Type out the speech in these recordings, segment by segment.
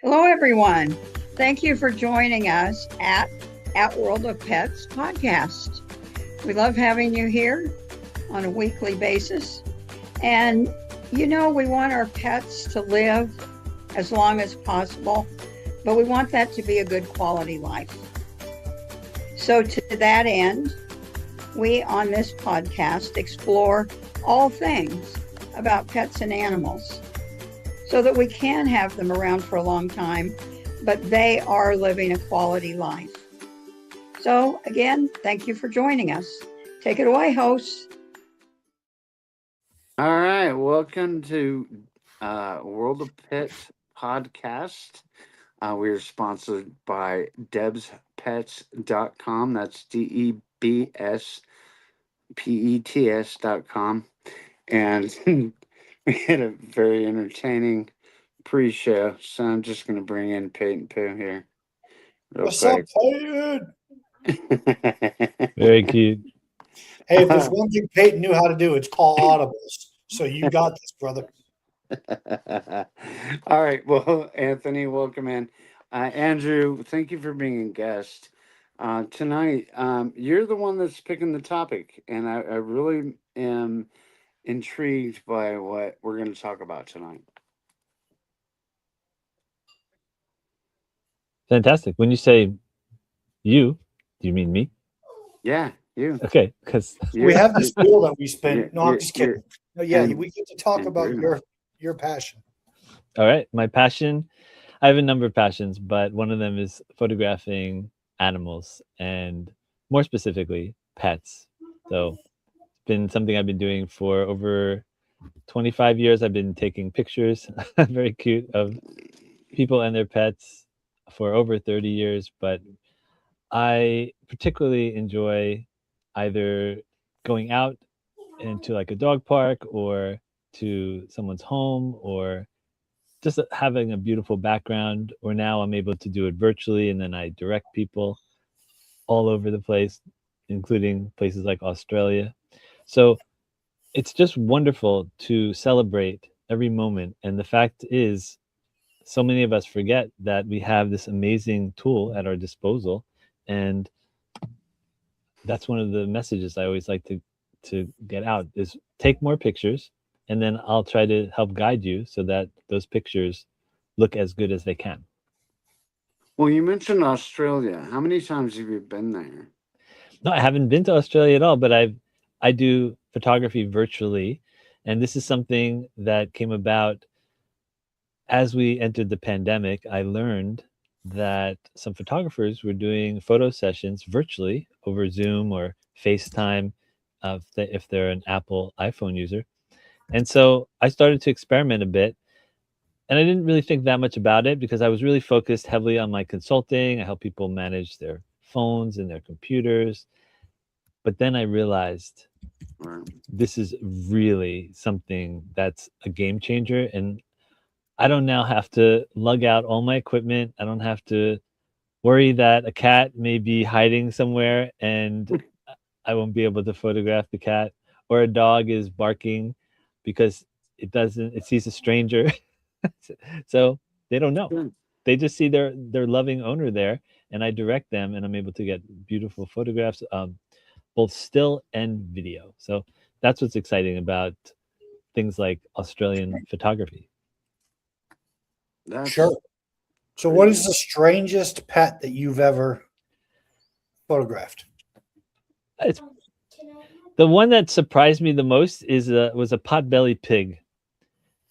Hello, everyone. Thank you for joining us at World of Pets podcast. We love having you here on a weekly basis. And we want our pets to live as long as possible, but we want that to be a good quality life. So to that end, we on this podcast explore all things about pets and animals so that we can have them around for a long time, but they are living a quality life. So again, thank you for joining us. Take it away, hosts. All right, welcome to World of Pets podcast. We're sponsored by debspets.com. That's DEBSPETS.com. And we had a very entertaining pre-show, so I'm just going to bring in Peyton Pooh here. What's up, Peyton? Very cute. Hey, if there's one thing Peyton knew how to do, it's call audibles. So you got this, brother. All right. Well, Anthony, welcome in. Andrew, thank you for being a guest. Tonight, you're the one that's picking the topic, and I really am intrigued by what we're going to talk about tonight. Fantastic. When you say you, do you mean me? Yeah, you. Okay, because we have this deal that we spent. No, I'm just kidding. No, yeah, and- we get to talk about your passion. all right, my passion. I have a number of passions, but one of them is photographing animals and more specifically pets. So it's been something I've been doing for over 25 years. I've been taking pictures, very cute, of people and their pets for over 30 years, but I particularly enjoy either going out into like a dog park or to someone's home or just having a beautiful background, or now I'm able to do it virtually and then I direct people all over the place, including places like Australia. So it's just wonderful to celebrate every moment. And the fact is, so many of us forget that we have this amazing tool at our disposal. And that's one of the messages I always like to get out is take more pictures, and then I'll try to help guide you so that those pictures look as good as they can. Well, you mentioned Australia. How many times have you been there? No, I haven't been to Australia at all, but I do photography virtually, and this is something that came about as we entered the pandemic. I learned that some photographers were doing photo sessions virtually over Zoom or FaceTime if they're an Apple iPhone user. And so I started to experiment a bit. And I didn't really think that much about it because I was really focused heavily on my consulting. I help people manage their phones and their computers. But then I realized this is really something that's a game changer. And I don't now have to lug out all my equipment. I don't have to worry that a cat may be hiding somewhere and I won't be able to photograph the cat, or a dog is barking because it sees a stranger. So they don't know. They just see their loving owner there, and I direct them, and I'm able to get beautiful photographs, both still and video. So that's what's exciting about things like Australian photography. Sure. So what is the strangest pet that you've ever photographed? It's the one that surprised me the most was a potbelly pig.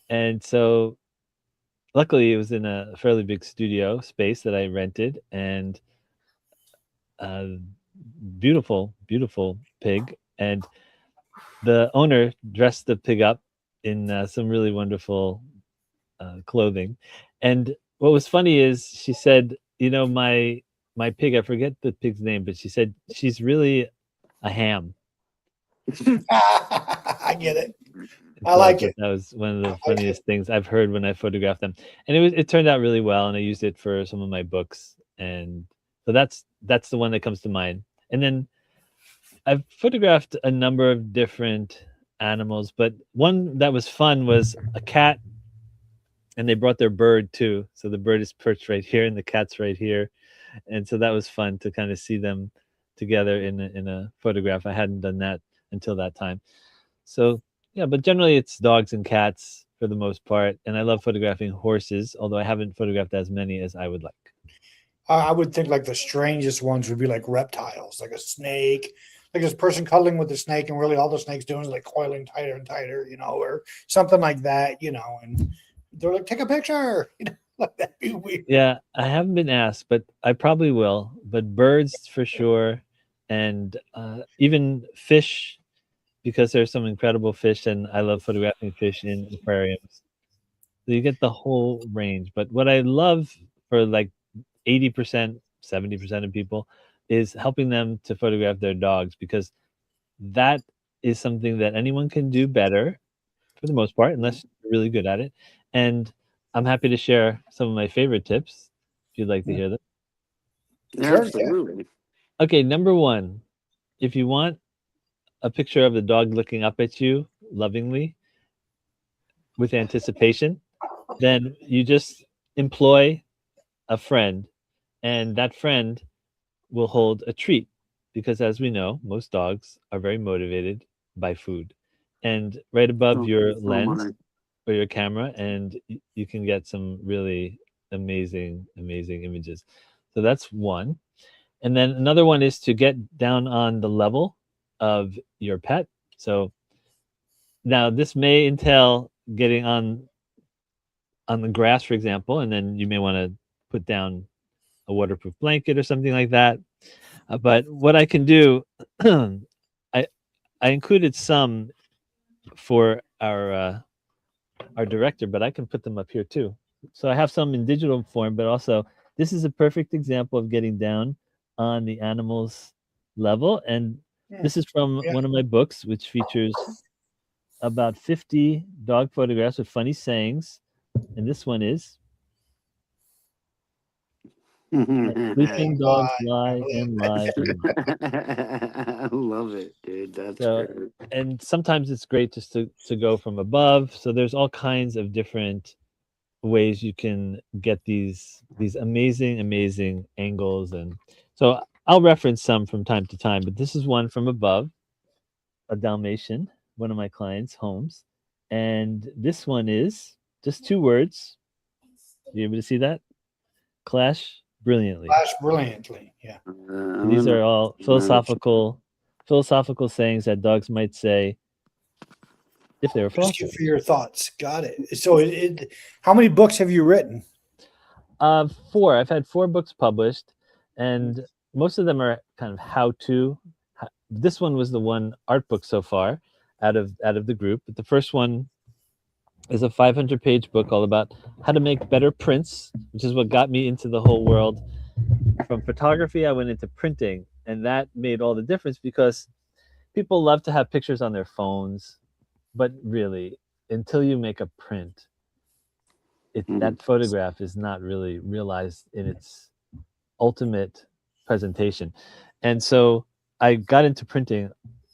And so luckily it was in a fairly big studio space that I rented, and beautiful pig. And the owner dressed the pig up in some really wonderful clothing. And what was funny is she said, my pig, I forget the pig's name, but she said she's really a ham. I get it. I like it. That was one of the funniest things I've heard when I photographed them, and it turned out really well. And I used it for some of my books, and so that's the one that comes to mind. And then I've photographed a number of different animals, but one that was fun was a cat and they brought their bird too. So the bird is perched right here, and the cat's right here, and so that was fun to kind of see them together in a photograph. I hadn't done that until that time. So yeah, but generally it's dogs and cats for the most part, and I love photographing horses, although I haven't photographed as many as I would like. I would think like the strangest ones would be like reptiles, like a snake, like this person cuddling with the snake, and really all the snake's doing is like coiling tighter and tighter, or something like that, and they're like, take a picture, like that'd be weird. Yeah, I haven't been asked, but I probably will. But birds for sure, and even fish, because there's some incredible fish, and I love photographing fish in aquariums. So you get the whole range. But what I love for like 80%, 70% of people is helping them to photograph their dogs, because that is something that anyone can do better for the most part, unless you're really good at it. And I'm happy to share some of my favorite tips if you'd like to hear them. Sure, yeah. Absolutely. Okay, number one, if you want a picture of the dog looking up at you lovingly with anticipation, then you just employ a friend, and that friend will hold a treat, because as we know, most dogs are very motivated by food. And right above your So lens much. or your camera, and you can get some really amazing images. So that's one. And then another one is to get down on the level of your pet. So now this may entail getting on the grass, for example, and then you may want to put down a waterproof blanket or something like that. But what I can do, I I included some for our director, but I can put them up here too. So I have some in digital form, but also this is a perfect example of getting down on the animal's level. And this is from Yeah. one of my books, which features about 50 dog photographs with funny sayings. And this one is sleeping dogs lie and lie and lie. I love it, dude. That's So, great. and sometimes it's great just to go from above. So there's all kinds of different ways you can get these amazing angles. And so I'll reference some from time to time, but this is one from above, a Dalmatian, one of my clients' homes. And this one is just two words. You able to see that? Clash brilliantly. Flash brilliantly. Yeah. And these are all philosophical sayings that dogs might say if they were Just you philosophers. for your thoughts. Got it. So, how many books have you written? Four. I've had four books published, and most of them are kind of how-to. This one was the one art book so far out of the group. But the first one is a 500-page book all about how to make better prints, which is what got me into the whole world. From photography, I went into printing, and that made all the difference, because people love to have pictures on their phones, but really, until you make a print, that photograph is not really realized in its ultimate presentation. And so I got into printing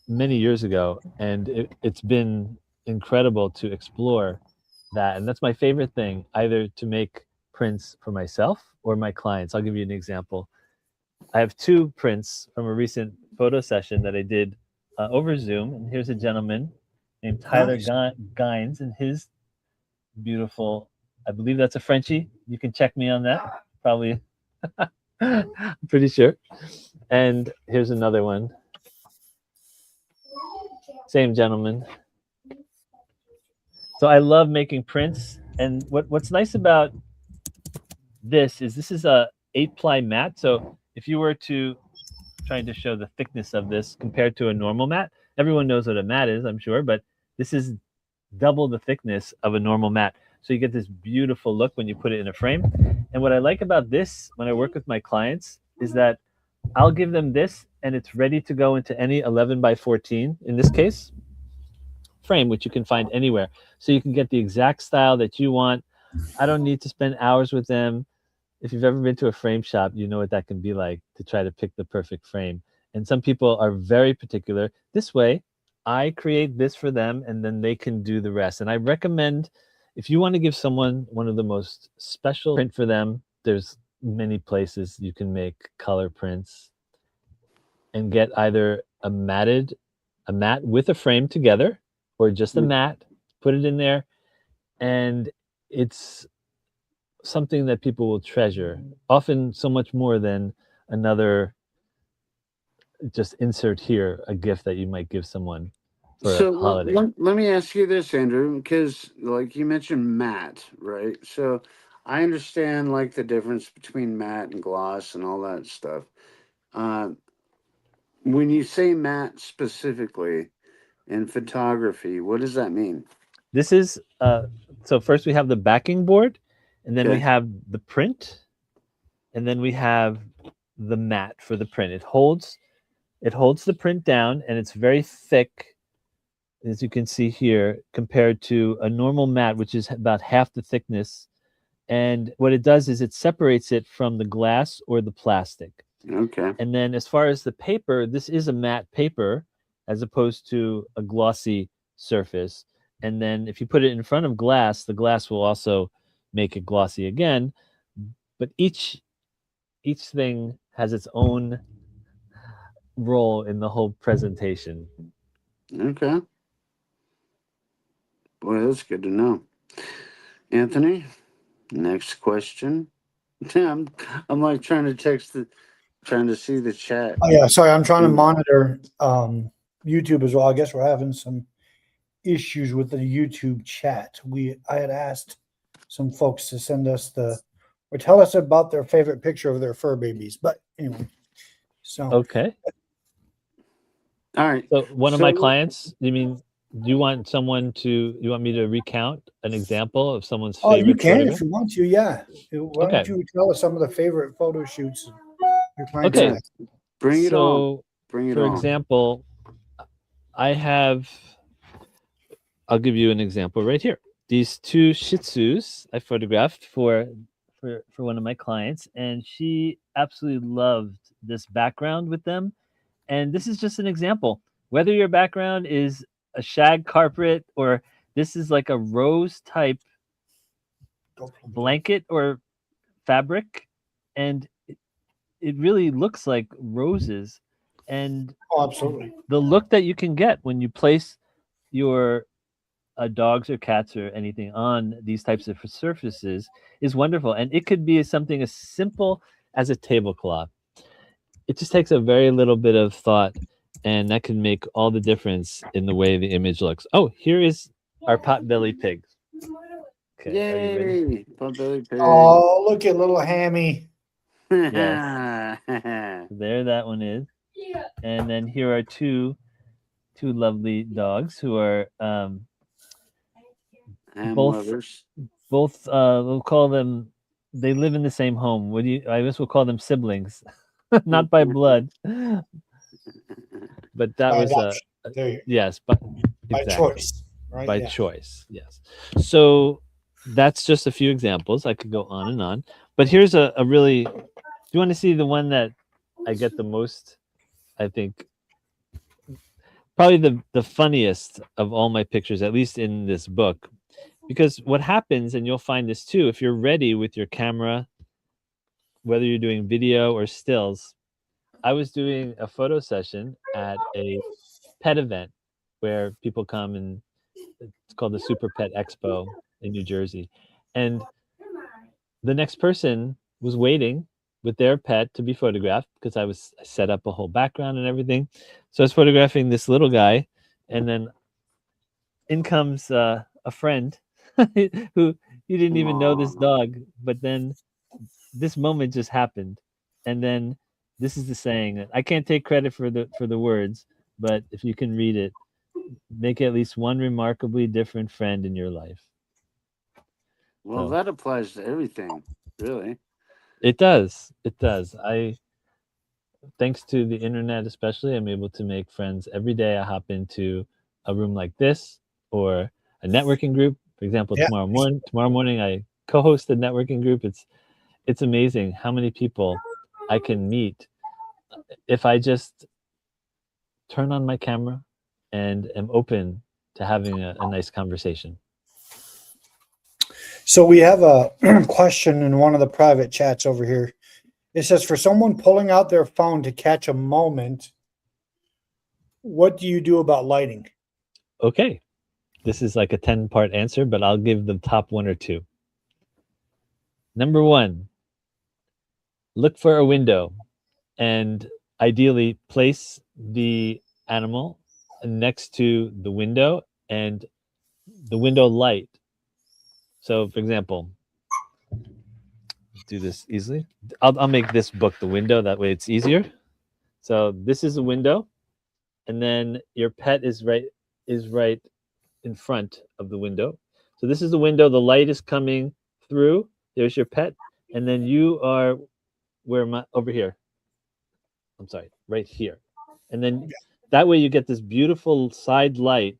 many years ago, and it's been incredible to explore that. And that's my favorite thing, either to make prints for myself or my clients. I'll give you an example. I have two prints from a recent photo session that I did over Zoom. And here's a gentleman named Tyler Nice. Gines, and his beautiful, I believe that's a Frenchie. You can check me on that. Probably, I'm pretty sure. And here's another one. Same gentleman. So I love making prints. And what's nice about this is a 8-ply mat. So if you were to trying to show the thickness of this compared to a normal mat, everyone knows what a mat is, I'm sure, but this is double the thickness of a normal mat. So you get this beautiful look when you put it in a frame. And what I like about this when I work with my clients is that I'll give them this, and it's ready to go into any 11 by 14, in this case, frame, which you can find anywhere. So you can get the exact style that you want. I don't need to spend hours with them. If you've ever been to a frame shop, you know what that can be like, to try to pick the perfect frame. And some people are very particular. This way, I create this for them, and then they can do the rest. And I recommend, if you want to give someone one of the most special print for them, there's many places you can make color prints and get either a mat with a frame together, or just a mat, put it in there, and it's something that people will treasure, often so much more than another just insert here a gift that you might give someone for So a holiday. let me ask you this, Andrew, because like you mentioned matte, right? So I understand like the difference between matte and gloss and all that stuff. Uh, when you say matte specifically in photography, what does that mean? This is so first we have the backing board, and then we Okay. have the print, and then we have the mat for the print. It holds the print down, and it's very thick, as you can see here, compared to a normal mat, which is about half the thickness. And what it does is it separates it from the glass or the plastic. Okay. And then as far as the paper, this is a matte paper as opposed to a glossy surface. And then if you put it in front of glass, the glass will also make it glossy again. But each thing has its own role in the whole presentation. Okay. Boy, that's good to know. Anthony, next question. I'm like trying to trying to see the chat. Oh yeah, sorry, I'm trying to monitor YouTube as well. I guess we're having some issues with the YouTube chat. I had asked some folks to send us or tell us about their favorite picture of their fur babies. But anyway, so Okay. All right. So one of my clients, do you want me to recount an example of someone's oh, you favorite can photograph? if you want to. Yeah, why Okay. don't you tell us some of the favorite photo shoots your clients Okay. had? Bring it on. So, Bring it for on. example, I'll give you an example right here. These two Shih Tzus I photographed for one of my clients, and she absolutely loved this background with them. And this is just an example. Whether your background is a shag carpet or this is like a rose type blanket or fabric, and it really looks like roses. And Oh, absolutely. the look that you can get when you place your dogs or cats or anything on these types of surfaces is wonderful. And it could be something as simple as a tablecloth. It just takes a very little bit of thought, and that can make all the difference in the way the image looks. Oh, here is our potbelly pig. Okay, are you ready? Yay! Potbelly pig. Oh, look at little Hammy. Yes. There that one is. And then here are two lovely dogs who are Ham both lovers. we'll call them, they live in the same home. I guess we'll call them siblings. Not by blood. But that By was adoption. yes, but By exactly. choice, right? By Yeah. choice, yes. So that's just a few examples. I could go on and on. But here's a really, do you want to see the one that I get the most, I think, probably the funniest of all my pictures, at least in this book? Because what happens, and you'll find this too, if you're ready with your camera, whether you're doing video or stills. I was doing a photo session at a pet event where people come, and it's called the Super Pet Expo in New Jersey. And the next person was waiting with their pet to be photographed because I set up a whole background and everything. So I was photographing this little guy, and then in comes a friend who you didn't even know this dog, but then this moment just happened. And then this is the saying. I can't take credit for the words, but if you can read it, make at least one remarkably different friend in your life. Well, that applies to everything, really. It does. It does. Thanks to the internet especially, I'm able to make friends every day. I hop into a room like this or a networking group. For example, Yeah. tomorrow morning I co-host a networking group. It's amazing how many people I can meet if I just turn on my camera and am open to having a nice conversation. So we have a question in one of the private chats over here. It says, for someone pulling out their phone to catch a moment, what do you do about lighting? Okay. This is like a 10-part answer, but I'll give the top one or two. Number one, look for a window and ideally place the animal next to the window and the window light. So, for example, do this easily. I'll make this book the window. That way it's easier. So this is a window, and then your pet is right in front of the window. So this is the window. The light is coming through. There's your pet, and then you are where am I? Over here. I'm sorry, right here. And then that way you get this beautiful side light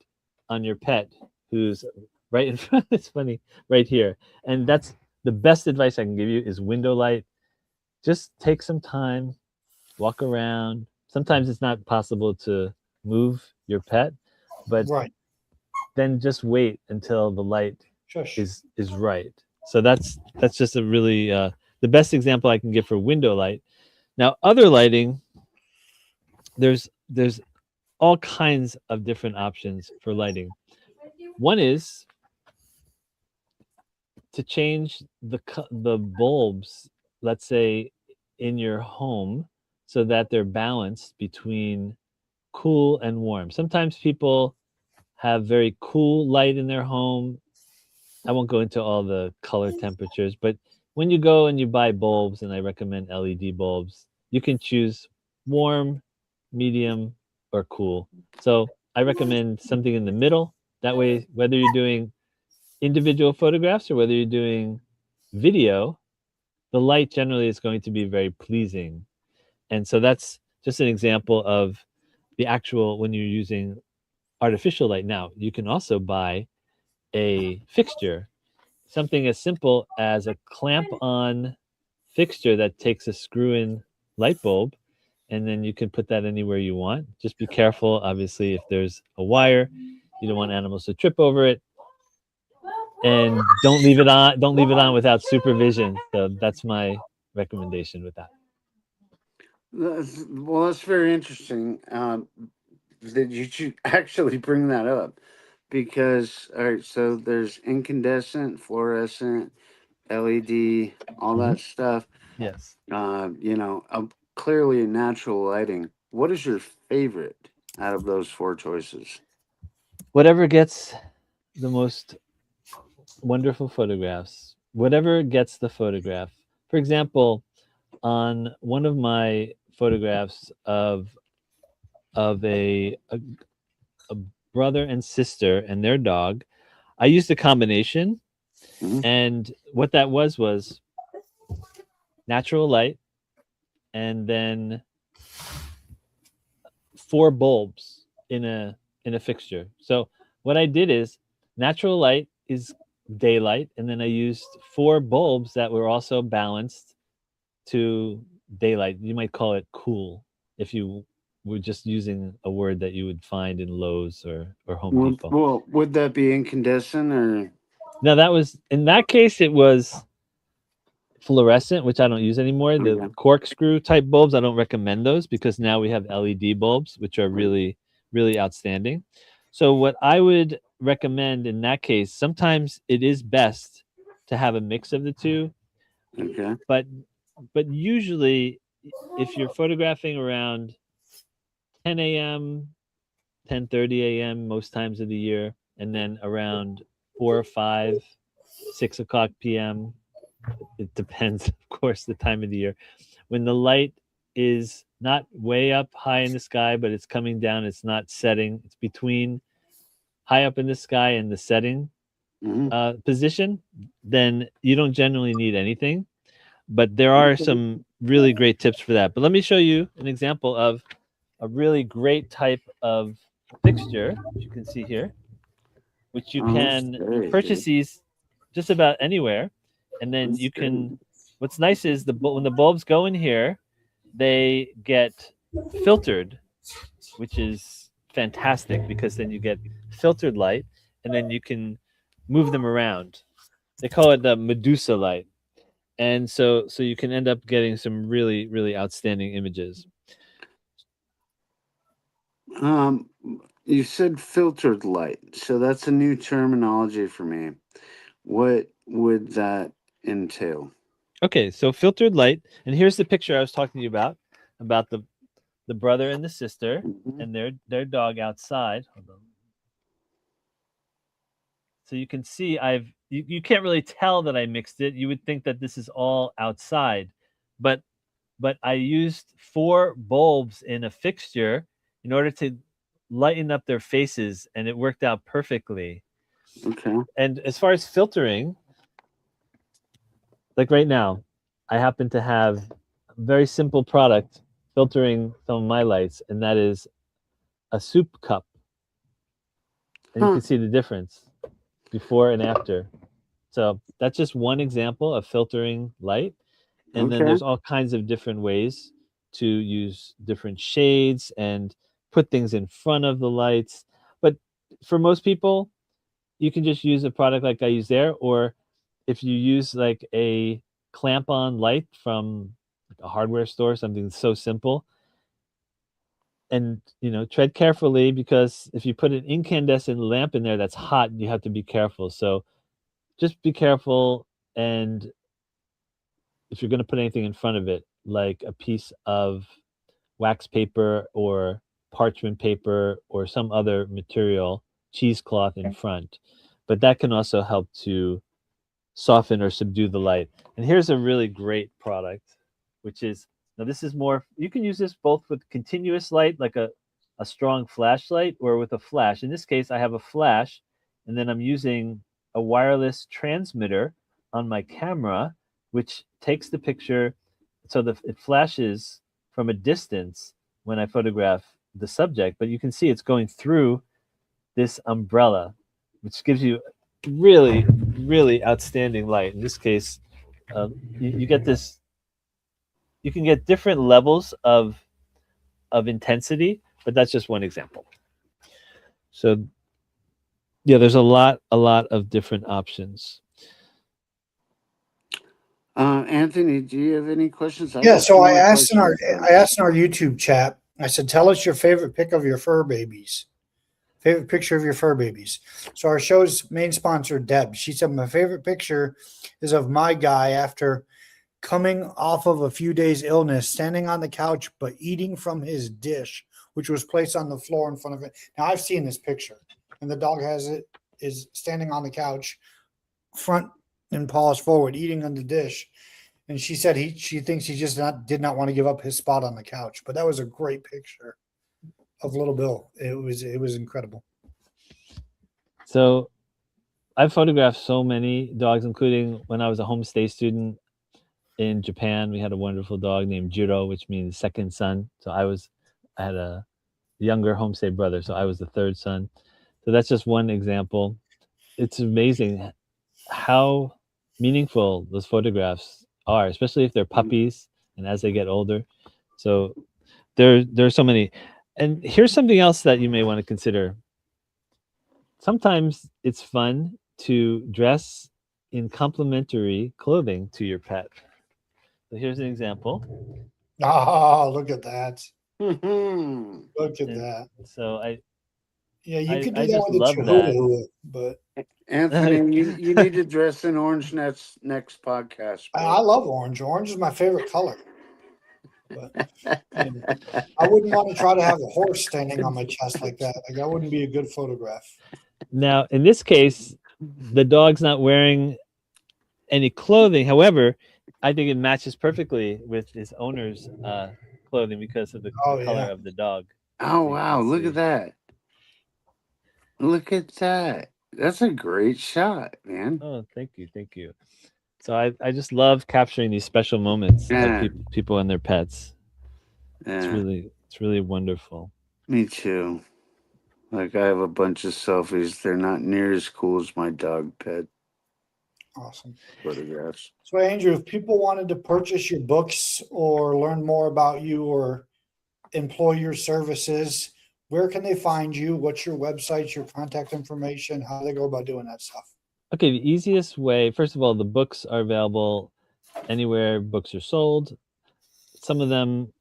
on your pet who's right in front. It's funny, right here. And that's the best advice I can give you is window light. Just take some time, walk around. Sometimes it's not possible to move your pet, but Right. then just wait until the light Shush. is right. So that's just a really the best example I can give for window light. Now, other lighting, there's all kinds of different options for lighting. One is to change the bulbs, let's say in your home, so that they're balanced between cool and warm. Sometimes people have very cool light in their home. I won't go into all the color temperatures, but when you go and you buy bulbs, and I recommend LED bulbs, you can choose warm, medium, or cool. So I recommend something in the middle. That way, whether you're doing individual photographs or whether you're doing video, the light generally is going to be very pleasing. And so that's just an example of the actual when you're using artificial light. Now, you can also buy a fixture, something as simple as a clamp on fixture that takes a screw in light bulb, and then you can put that anywhere you want. Just be careful, obviously, if there's a wire, you don't want animals to trip over it. And don't leave it on without supervision. So that's my recommendation with that. That's very interesting that you should actually bring that up because, all right, so there's incandescent, fluorescent, LED, all that stuff. Yes. Clearly natural lighting. What is your favorite out of those four choices? Whatever gets the most wonderful photographs, whatever gets the photograph. For example, on one of my photographs of a brother and sister and their dog, I used a combination, and what that was natural light and then 4 bulbs in a fixture. So what I did is natural light is daylight, and then I used 4 bulbs that were also balanced to daylight. You might call it cool if you were just using a word that you would find in Lowe's or Home Depot. Well, would that be incandescent or? No, that was in that case it was fluorescent, which I don't use anymore. The corkscrew type bulbs, I don't recommend those because now we have LED bulbs, which are really, really outstanding. So what I would recommend in that case, sometimes it is best to have a mix of the two. Okay. But usually if you're photographing around 10 a.m., 10:30 a.m. most times of the year, and then around 4 or 5, 6 o'clock p.m., it depends, of course, the time of the year. When the light is not way up high in the sky, but it's coming down, it's not setting, it's between high up in the sky and the setting position, then you don't generally need anything. But there are some really great tips for that. But let me show you an example of a really great type of fixture, which you can see here, which you can purchase these just about anywhere. And then you can, what's nice is when the bulbs go in here, they get filtered, which is fantastic because then you get filtered light and then you can move them around. They call it the Medusa light, and so you can end up getting some really really outstanding images. Um, you said filtered light, so that's a new terminology for me. What would that entail? Okay, so filtered light, and here's the picture I was talking to you about the brother and the sister Mhm. and their dog outside. Hold on. So you can see you can't really tell that I mixed it. You would think that this is all outside, but I used 4 bulbs in a fixture in order to lighten up their faces, and it worked out perfectly. Okay. And as far as filtering, like right now, I happen to have a very simple product filtering some of my lights, and that is a soup cup. And you Huh. can see the difference before and after. So that's just one example of filtering light. And then Okay. there's all kinds of different ways to use different shades and put things in front of the lights. But for most people, you can just use a product like I use there, or if you use like a clamp on light from like a hardware store, something so simple. And tread carefully, because if you put an incandescent lamp in there that's hot, you have to be careful. So just be careful, and if you're going to put anything in front of it, like a piece of wax paper or parchment paper or some other material, cheesecloth in front. But that can also help to soften or subdue the light. And here's a really great product, which is, now this is more, you can use this both with continuous light, like a strong flashlight, or with a flash. In this case, I have a flash, and then I'm using a wireless transmitter on my camera, which takes the picture so that it flashes from a distance when I photograph the subject, but you can see it's going through this umbrella, which gives you really, really outstanding light. In this case, you get this. You can get different levels of intensity, but that's just one example. So yeah, there's a lot of different options. Anthony, do you have any questions? I Yeah, got so some I more asked in our questions for I you. asked in our YouTube chat. I said, "Tell us your favorite pic of your fur babies. Favorite picture of your fur babies." So our show's main sponsor, Deb, she said, "My favorite picture is of my guy after coming off of a few days illness, standing on the couch but eating from his dish, which was placed on the floor in front of it." Now I've seen this picture, and the dog is standing on the couch, front and paws forward, eating on the dish. And she said she thinks he just did not want to give up his spot on the couch. But that was a great picture of little Bill. It was incredible. So I've photographed so many dogs, including when I was a homestay student in Japan. We had a wonderful dog named Jiro, which means second son. So I had a younger homestay brother, so I was the third son. So that's just one example. It's amazing how meaningful those photographs are, especially if they're puppies and as they get older. So there's so many. And here's something else that you may want to consider. Sometimes it's fun to dress in complementary clothing to your pet. So here's an example. Oh, look at that. Mhm. Look at And that. so Yeah, you could do I that just with a love that. Chihuahua, but Anthony, you need to dress in orange next podcast, I bro. love orange. Orange is my favorite color. But and I wouldn't want to try to have a horse standing on my chest like that. Like that wouldn't be a good photograph. Now, in this case, the dog's not wearing any clothing. However, I think it matches perfectly with his owner's clothing because of the Oh color yeah. of the dog. Oh So you wow, can look at see. that. Look at that. That's a great shot, man. Oh, thank you, thank you. So I just love capturing these special moments of Yeah, people and their pets. yeah, It's really wonderful. me too. Like I have a bunch of selfies. They're not near as cool as my dog pet Awesome. photographs. So Andrew, if people wanted to purchase your books or learn more about you or employ your services, where can they find you? What's your website, your contact information? How do they go about doing that stuff? Okay, the easiest way, first of all, the books are available anywhere books are sold. Some of them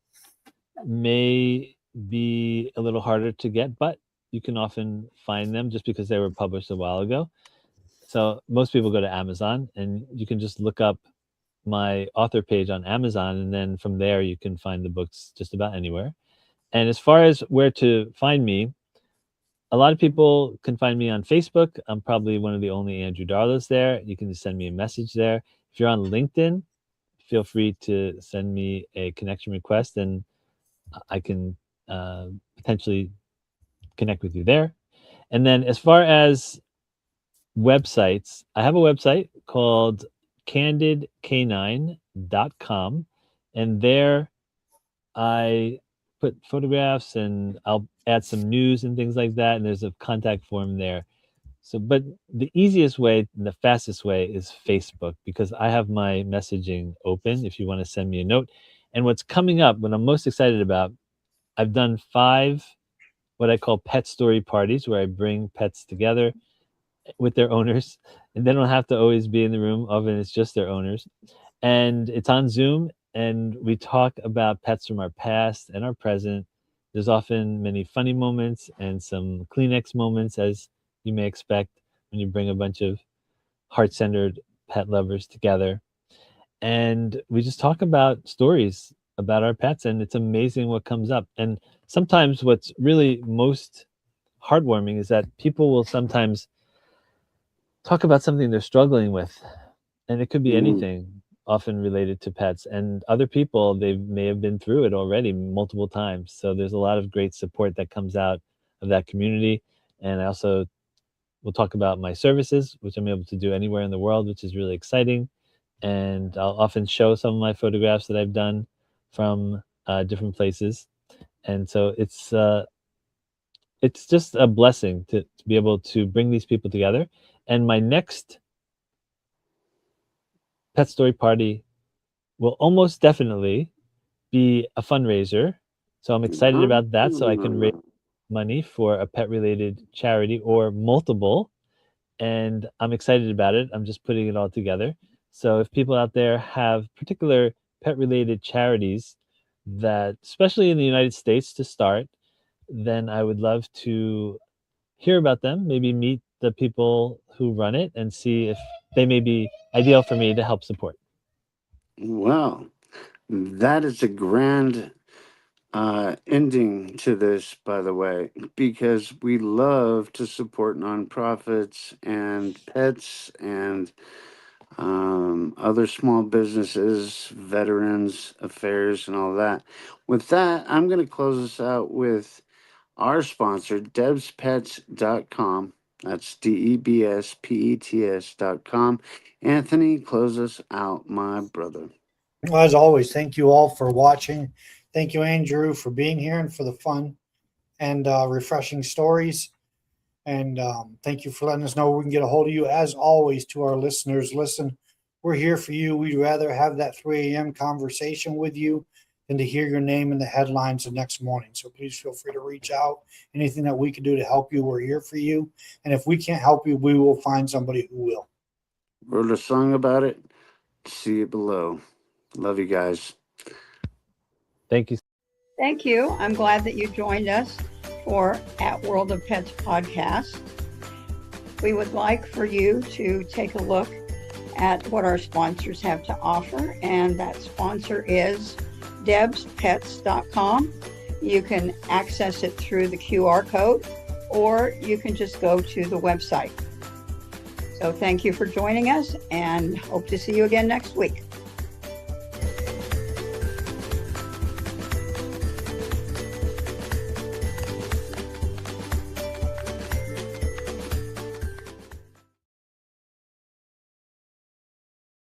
may be a little harder to get, but you can often find them just because they were published a while ago. So most people go to Amazon, and you can just look up my author page on Amazon, and then from there you can find the books just about anywhere. And as far as where to find me, a lot of people can find me on Facebook. I'm probably one of the only Andrew Darlows there. You can just send me a message there. If you're on LinkedIn, feel free to send me a connection request, and I can potentially connect with you there. And then as far as websites, I have a website called candidk9.com, and there I put photographs, and I'll add some news and things like that, and there's a contact form there. So, but the easiest way and the fastest way is Facebook, because I have my messaging open if you want to send me a note. And what's coming up, what I'm most excited about, I've done 5 what I call pet story parties, where I bring pets together with their owners, and they don't have to always be in the room. Often it's just their owners, and it's on Zoom, and we talk about pets from our past and our present. There's often many funny moments and some Kleenex moments, as you may expect when you bring a bunch of heart-centered pet lovers together. And we just talk about stories about our pets, and it's amazing what comes up. And sometimes what's really most heartwarming is that people will sometimes talk about something they're struggling with, and it could be anything, often related to pets. And other people, they may have been through it already multiple times. So there's a lot of great support that comes out of that community. And I also will talk about my services, which I'm able to do anywhere in the world, which is really exciting. And I'll often show some of my photographs that I've done from different places. And so it's just a blessing to be able to bring these people together. And my next pet story party will almost definitely be a fundraiser. So I'm excited about that, so I can raise money for a pet related charity or multiple. And I'm excited about it. I'm just putting it all together. So if people out there have particular pet related charities that, especially in the United States to start, then I would love to hear about them, maybe meet the people who run it and see if they may be ideal for me to help support. Well, that is a grand ending to this, by the way, because we love to support nonprofits and pets and other small businesses, veterans affairs, and all that. With that, I'm going to close us out with our sponsor, debspets.com. That's DEBSPETS.com. Anthony, close us out, my brother. Well, as always, thank you all for watching. Thank you, Andrew, for being here and for the fun and refreshing stories. And thank you for letting us know we can get a hold of you. As always, to our listeners, listen, we're here for you. We'd rather have that 3 a.m. conversation with you than to hear your name in the headlines the next morning. So please feel free to reach out. Anything that we can do to help you, we're here for you. And if we can't help you, we will find somebody who will. Wrote a song about it. See it below. Love you guys. Thank you. Thank you. I'm glad that you joined us for At World of Pets podcast. We would like for you to take a look at what our sponsors have to offer, and that sponsor is debspets.com. You can access it through the QR code, or you can just go to the website. So thank you for joining us, and hope to see you again next week.